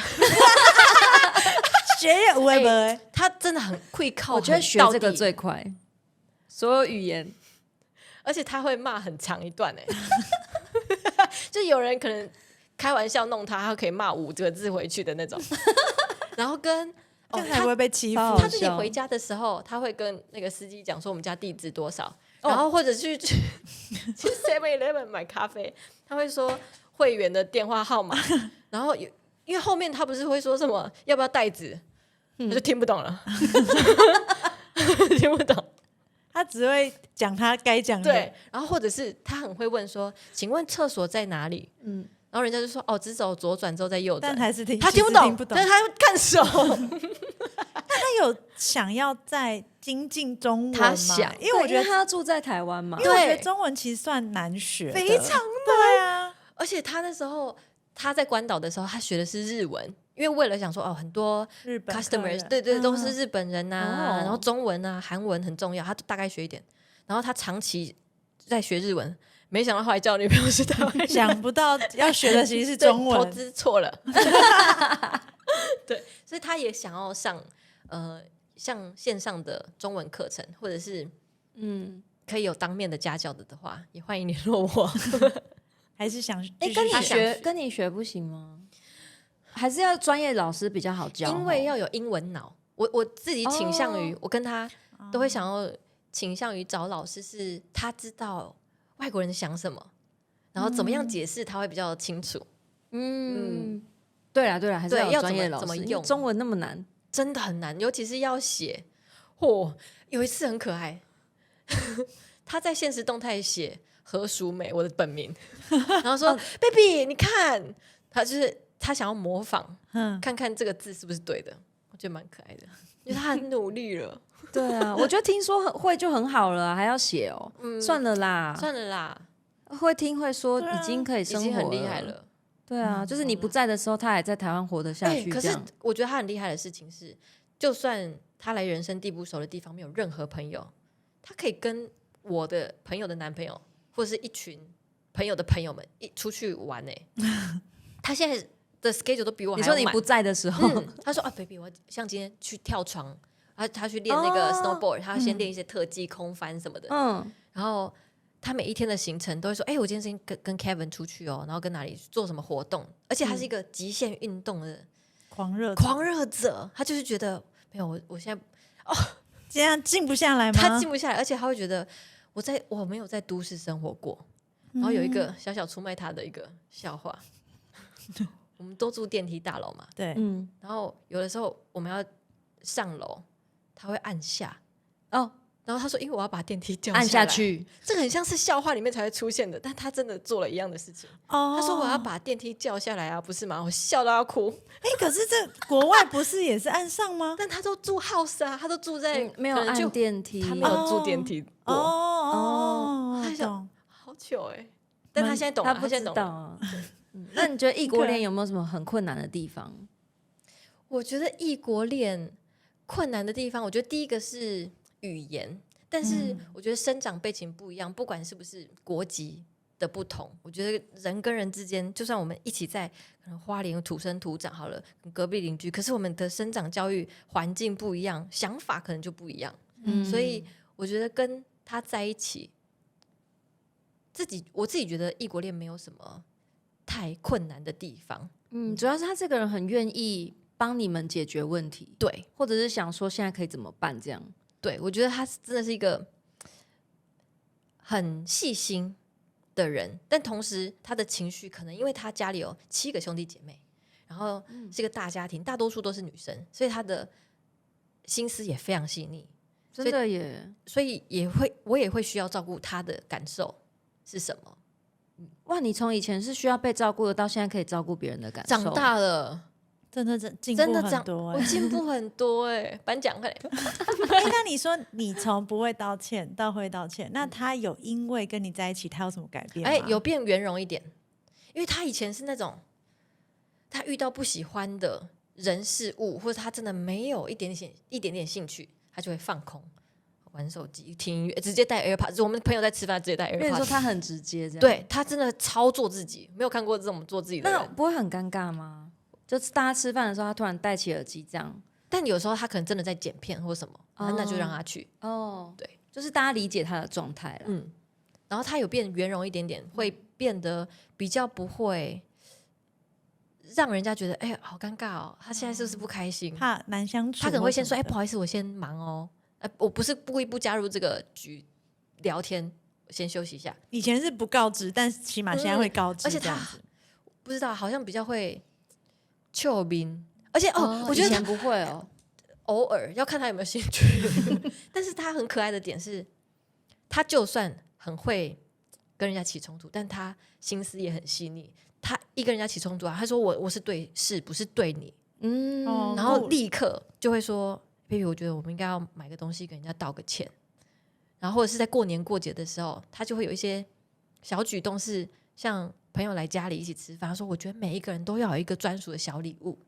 学也无为不他真的很会靠，我觉得学这个最快，所有语言。而且他会骂很长一段就有人可能开玩笑弄他可以骂5个字回去的那种。然后跟这样才不会被欺负。他自己回家的时候，他会跟那个司机讲说我们家地址多少，然后或者去 7-Eleven 买咖啡，他会说会员的电话号码，然后因为后面他不是会说什么要不要袋子，他就听不懂了，听不懂。他只会讲他该讲的。对，然后或者是他很会问说，请问厕所在哪里？然后人家就说只走左转之后再右转，但还是他听不懂，但是他会看手。他有想要在精进中文吗？他想，因为我觉得他住在台湾嘛，因为我觉得中文其实算难学，非常难。对啊，而且他那时候他在关岛的时候，他学的是日文，因为为了想说很多日本 customers 对都是日本人啊，然后中文啊、韩文很重要，他大概学一点。然后他长期在学日文，没想到后来交女朋友是台湾人，想不到要学的其实是中文，投资错了。对，所以他也想要上像线上的中文课程，或者是可以有当面的家教的话，也欢迎联络我。还是想跟你学不行吗？还是要专业老师比较好教？因为要有英文脑。我自己倾向于，我跟他都会想要倾向于找老师，是他知道外国人想什么，然后怎么样解释他会比较清楚。对啦，还是要有专业老师。怎么用中文那么难，真的很难，尤其是要写。有一次很可爱，他在现实动态写何淑美我的本名，然后说：“baby， 你看。”他想要模仿，看看这个字是不是对的。我觉得蛮可爱的，因为他很努力了。对啊，我觉得听说会就很好了，还要写算了啦，会听会说已经可以生活了，已经很厉害了。对啊，就是你不在的时候，他还在台湾活得下去。可是我觉得他很厉害的事情是，就算他来人生地不熟的地方没有任何朋友，他可以跟我的朋友的男朋友，或者是一群朋友的朋友们出去玩。他现在的 schedule 都比我还要满。你说你不在的时候，他说baby， 我像今天去跳床，他去练那个 snowboard，他要先练一些特技空翻什么的。然后他每一天的行程都会说，我今天跟 Kevin 出去然后跟哪里做什么活动，而且他是一个极限运动的狂热者，他就是觉得没有我现在这样静不下来吗？他静不下来，而且他会觉得我没有在都市生活过。然后有一个小小出卖他的一个笑话。我们都住电梯大楼嘛，对，然后有的时候我们要上楼，他会按下，然后他说因为我要把电梯叫按下去，这个很像是笑话里面才会出现的，但他真的做了一样的事情。他说我要把电梯叫下来啊，不是吗？我笑到要哭。可是这国外不是也是按上吗？但他都住 house 啊，他都住在没有按电梯，他没有住电梯过。他想好糗但他现在懂了，他现在懂了。那你觉得异国恋有没有什么很困难的地方？我觉得异国恋困难的地方，我觉得第一个是语言，但是我觉得生长背景不一样，不管是不是国籍的不同，我觉得人跟人之间，就算我们一起在可能花莲土生土长好了，跟隔壁邻居，可是我们的生长教育环境不一样，想法可能就不一样。所以我觉得跟他在一起，我自己觉得异国恋没有什么太困难的地方。主要是他这个人很愿意帮你们解决问题，对，或者是想说现在可以怎么办这样。对，我觉得他真的是一个很细心的人，但同时他的情绪可能因为他家里有7个兄弟姐妹，然后是一个大家庭，大多数都是女生，所以他的心思也非常细腻，真的耶。所以我也会需要照顾他的感受是什么。哇，你从以前是需要被照顾的，到现在可以照顾别人的感受，长大了。真的进步很多，我进步很多颁奖快点。那你说你从不会道歉到会道歉，那他有因为跟你在一起，他有什么改变吗？有变圆融一点，因为他以前是那种，他遇到不喜欢的人事物，或者他真的没有一点点兴趣，他就会放空，玩手机、听音乐，直接带 AirPods。我们朋友在吃饭，直接带 AirPods。跟你说他很直接，这样。对，他真的超做自己，没有看过这种做自己的人。那不会很尴尬吗？就是大家吃饭的时候，他突然戴起耳机这样。但有时候他可能真的在剪片或什么，那就让他去。对，就是大家理解他的状态了。然后他有变圆融一点点，会变得比较不会让人家觉得好尴尬哦，他现在是不是不开心？怕难相处，他可能会先说不好意思，我先忙哦，我不是故意不加入这个局聊天，我先休息一下。以前是不告知，但起码现在会告知，而且他不知道，好像比较会臭兵，而且我觉得以前不会哦，偶尔要看他有没有兴趣。但是他很可爱的点是，他就算很会跟人家起冲突，但他心思也很细腻。他一跟人家起冲突他说我是对事，不是对你。然后立刻就会说 baby 我觉得我们应该要买个东西给人家道个歉，然后或者是在过年过节的时候，他就会有一些小举动，是像朋友来家里一起吃饭，他说我觉得每一个人都要有一个专属的小礼物。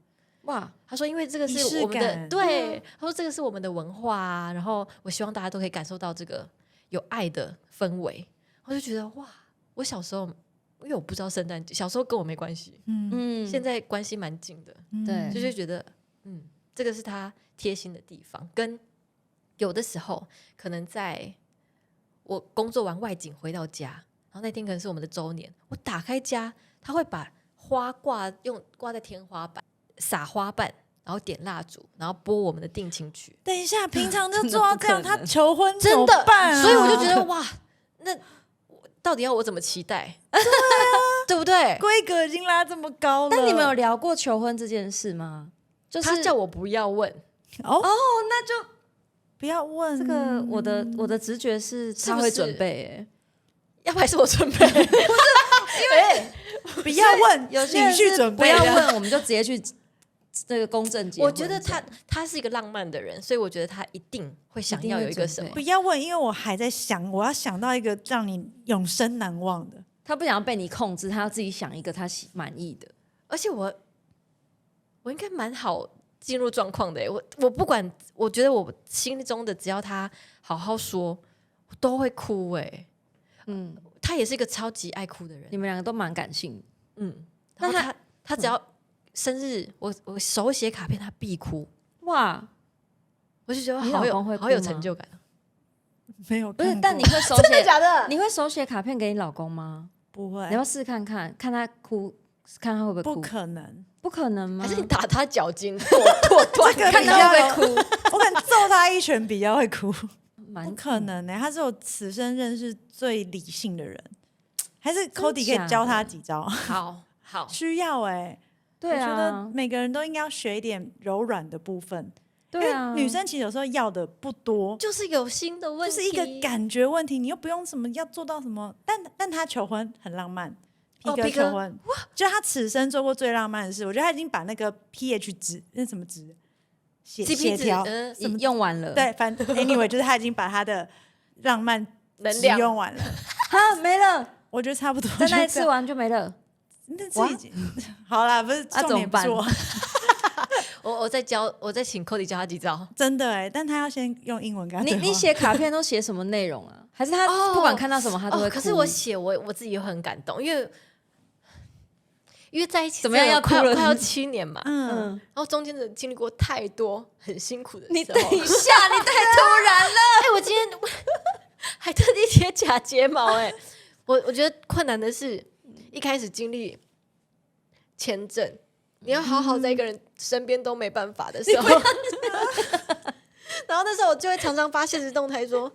哇，他说因为这个是我们的，对，他说这个是我们的文化啊，然后我希望大家都可以感受到这个有爱的氛围。我就觉得哇，我小时候因为我不知道圣诞节，小时候跟我没关系，现在关系蛮近的，对，就是觉得这个是他贴心的地方。跟有的时候可能在我工作完外景回到家，然后那天可能是我们的周年，我打开家，他会把花挂在天花板，撒花瓣，然后点蜡烛，然后播我们的定情曲。等一下，平常就做到这样，他求婚真的怎么办所以我就觉得哇，那到底要我怎么期待？对不对？规格已经拉这么高了。但你们有聊过求婚这件事吗？就是他叫我不要问。那就不要问。这个我的直觉是他会准备，要不然是我准备。不是，因为不要问，有些人是准备不要问，我们就直接去这个公证结婚。我觉得他是一个浪漫的人，所以我觉得他一定会想要有一个什么。不要问，因为我还在想，我要想到一个让你永生难忘的。他不想要被你控制，他要自己想一个他满意的。而且我应该蛮好进入状况的。我不管，我觉得我心中的只要他好好说，我都会哭。他也是一个超级爱哭的人。你们两个都蛮感性。然后他只要生日，我手写卡片，他必哭。哇，我就觉得好有成就感。没有，不是，但你会手写？真的假的？你会手写卡片给你老公吗？不会。你要试看看他哭，看他会不会哭？不可能，不可能吗？还是你打他脚筋剁断，看他会不会哭？我可能揍他一拳比较会哭。不可能他是我此生认识最理性的人。还是 Cody 可以教他几招？好，需要对啊，我觉得每个人都应该要学一点柔软的部分。对啊，因为女生其实有时候要的不多，就是有心的问题，就是一个感觉问题，你又不用什么要做到什么。但他求婚很浪漫，皮革求婚，就他此生做过最浪漫的事。我觉得他已经把那个 pH 值，那什么值，血条用完了。对，反正 anyway 就是他已经把他的浪漫能量用完了，没了。我觉得差不多，在那一次完就没了。那自己好啦，不是重点不是我。我在请 Cody 教他几招，真的但他要先用英文跟他对话。你写卡片都写什么内容啊？还是他不管看到什么他都会哭？可是我写我自己也很感动，因为在一起怎么样要哭了？快要7年嘛，然后中间的经历过太多很辛苦的时候。你等一下，你太突然了。我今天还特地贴假睫毛我觉得困难的是一开始经历签证。你要好好在一个人身边都没办法的时候，然后那时候我就会常常发现实动态说，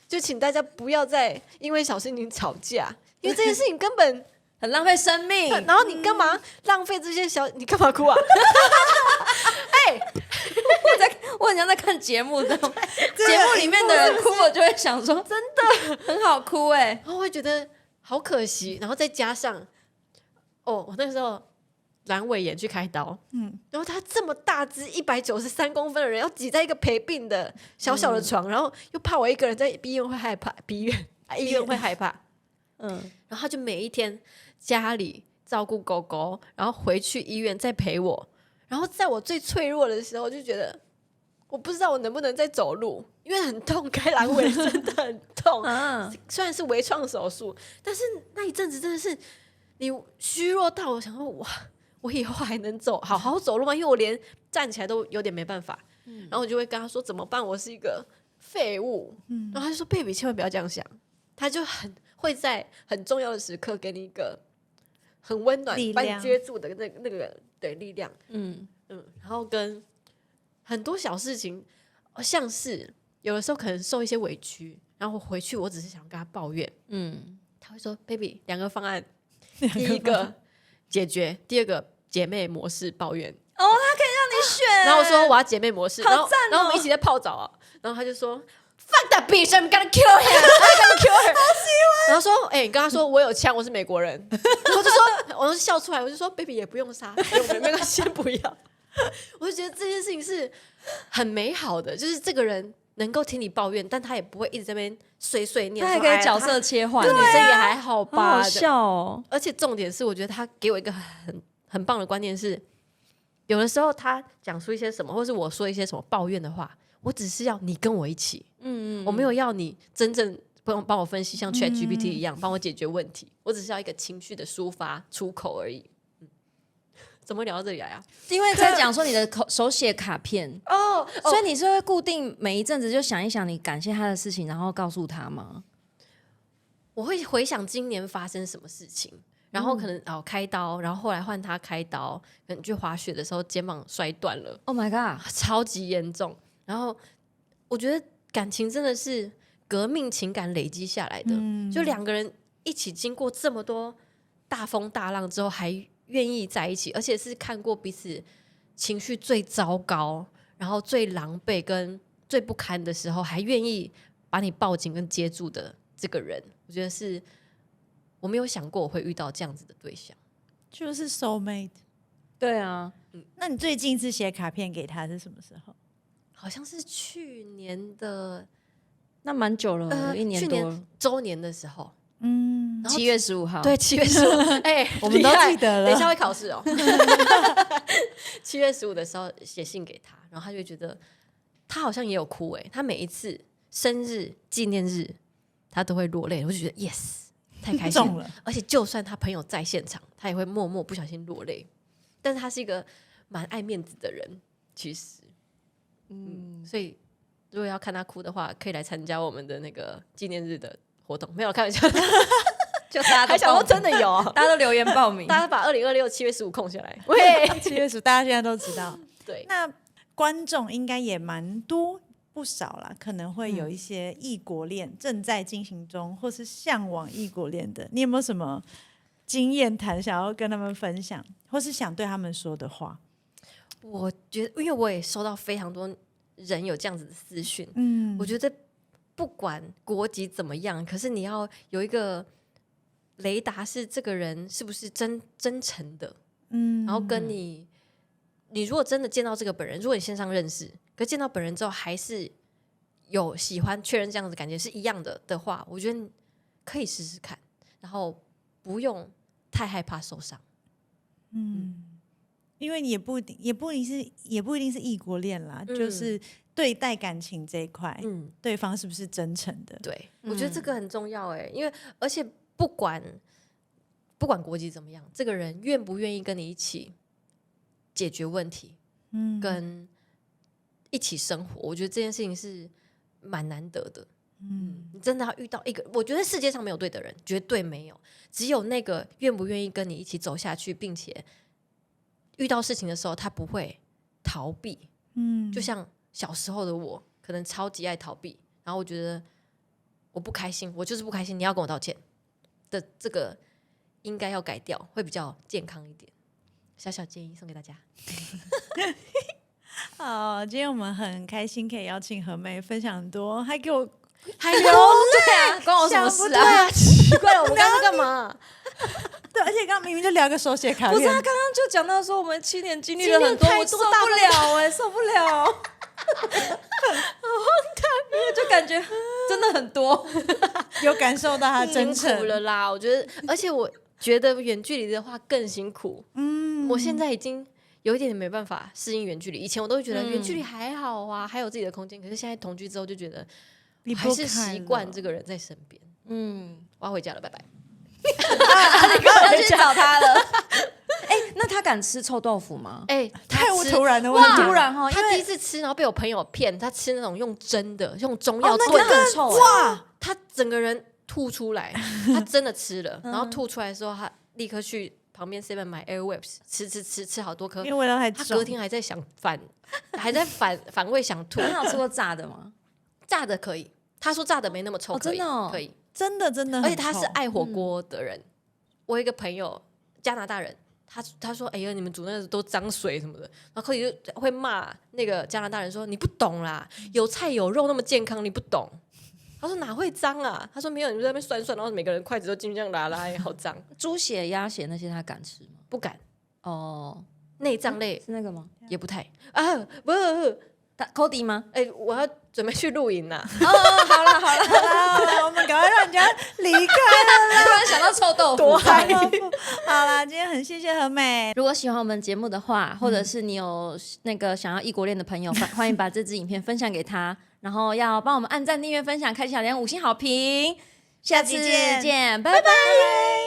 就请大家不要再因为小事情吵架，因为这件事情根本很浪费生命。然后你干嘛浪费这些你干嘛哭啊？我很像在看节目的，节目里面的人哭，我就会想说，真的很好哭然后会觉得好可惜，然后再加上我那时候。阑尾炎去开刀，然后他这么大只193公分的人，要挤在一个陪病的小小的床，然后又怕我一个人在医院会害怕，医院会害怕，然后他就每一天家里照顾狗狗，然后回去医院再陪我，然后在我最脆弱的时候，就觉得我不知道我能不能再走路，因为很痛，开阑尾真的很痛，虽然是微创手术，但是那一阵子真的是你虚弱到我想说哇。我以后还能好好走路吗？因为我连站起来都有点没办法。然后我就会跟他说怎么办？我是一个废物。然后他就说 ：“baby， 千万不要这样想。”他就很会在很重要的时刻给你一个很温暖力量把你接住的那个对力量，然后跟很多小事情，像是有的时候可能受一些委屈，然后我回去我只是想跟他抱怨，他会说 baby 2个方案，第一个解决，第二个姐妹模式抱怨。他可以让你选。然后我说我要姐妹模式，好赞哦然后我们一起在泡澡啊，然后他就说 fuck that bitch I'm gonna kill her I'm gonna kill her 好喜欢，然后说你跟他说我有枪，我是美国人，我就笑出来，我就说 baby 也不用杀，没关系，先不要。我就觉得这件事情是很美好的，就是这个人能够听你抱怨，但他也不会一直在那边碎念，他还可以角色切换，这女生也还好吧，好笑哦。而且重点是，我觉得他给我一个很棒的观念是，有的时候他讲出一些什么，或是我说一些什么抱怨的话，我只是要你跟我一起，我没有要你真正帮我分析，像 ChatGPT 一样帮我解决问题，我只是要一个情绪的抒发出口而已。怎么聊到这里来啊？因为在讲说你的手写卡片所以你是会固定每一阵子就想一想你感谢他的事情，然后告诉他吗？我会回想今年发生什么事情，然后可能开刀，然后后来换他开刀，可能去滑雪的时候肩膀摔断了 ，Oh my god， 超级严重。然后我觉得感情真的是革命情感累积下来的，就2个人一起经过这么多大风大浪之后还愿意在一起，而且是看过彼此情绪最糟糕，然后最狼狈跟最不堪的时候，还愿意把你抱紧跟接住的这个人，我觉得是我没有想过我会遇到这样子的对象，就是 soul mate。对啊，那你最近一次写卡片给他是什么时候？好像是去年的那蛮久了，1年多了，去年周年的时候7月15号，对，7月15，我们都记得了。等一下会考试哦。7月15的时候写信给他，然后他就觉得他好像也有哭他每一次生日纪念日他都会落泪，我就觉得 yes 太开心了。而且就算他朋友在现场，他也会默默不小心落泪。但是他是一个蛮爱面子的人，其实，所以如果要看他哭的话，可以来参加我们的那个纪念日的活动。没有开玩笑，就大家还想说真的有，大家都留言报名，大家把2026 7月15空下来。喂7月15，大家现在都知道。对，那观众应该也蛮多不少啦，可能会有一些异国恋正在进行中，或是向往异国恋的，你有没有什么经验谈想要跟他们分享，或是想对他们说的话？我觉得，因为我也收到非常多人有这样子的私讯，我觉得不管国籍怎么样，可是你要有一个雷达，是这个人是不是真诚的，然后跟你如果真的见到这个本人，如果你线上认识，可见到本人之后还是有喜欢确认这样子感觉是一样的话，我觉得可以试试看，然后不用太害怕受伤。因为也不一定是异国恋啦，就是对待感情这一块，对方是不是真诚的？对，我觉得这个很重要因为而且不管国籍怎么样，这个人愿不愿意跟你一起解决问题，跟一起生活，我觉得这件事情是蛮难得的。你真的要遇到一个，我觉得世界上没有对的人，绝对没有，只有那个愿不愿意跟你一起走下去，并且遇到事情的时候他不会逃避。就像小时候的我可能超级爱逃避，然后我觉得我不开心，我就是不开心，你要跟我道歉的，这个应该要改掉，会比较健康一点。小小建议送给大家。好，今天我们很开心可以邀请何妹分享很多，还给我还流泪啊，关我什么事啊？奇怪了，我们刚刚在干嘛？对，而且刚刚明明就聊个手写卡片，不是他刚刚就讲到说我们7年经历了很多，我受不了受不了，好因为就感觉真的很多，有感受到他的真辛苦诚了啦。我觉得，而且我觉得远距离的话更辛苦。我现在已经有一点没办法适应远距离，以前我都会觉得远距离还好啊，还有自己的空间，可是现在同居之后就觉得还是习惯这个人在身边。我要回家了，拜拜。你刚才去找他了。那他敢吃臭豆腐吗？太突然的问题，突然他第一次吃，然后被我朋友骗，他吃那种用蒸的，用中药炖很臭哇！他整个人吐出来，他真的吃了，然后吐出来的时候，他立刻去旁边 7 买 Airwaves 吃好多颗，因为味道太重。他隔天还在反胃想吐。你有吃过炸的吗？炸的可以，他说炸的没那么臭，可以，真的哦，可以，真的而且他是爱火锅的人。我有一个朋友，加拿大人，他说：“哎呀，你们煮那个都脏水什么的。”然后科里就会骂那个加拿大人说：“你不懂啦，有菜有肉那么健康，你不懂。”他说：“哪会脏啊？”他说：“没有，你们在那边涮，然后每个人筷子都进去这样拉，好脏。”猪血、鸭血那些他敢吃吗？不敢。哦，内脏类是那个吗？也不太啊，不。Cody 吗？我要准备去露营啦。好了，我们赶快让人家离开了啦。突然想到臭豆腐，多害怕。好啦，今天很谢谢和美。如果喜欢我们节目的话，或者是你有那个想要异国恋的朋友，欢迎把这支影片分享给他，然后要帮我们按赞、订阅、分享、开启小铃铛、5星好评。下次见，拜拜。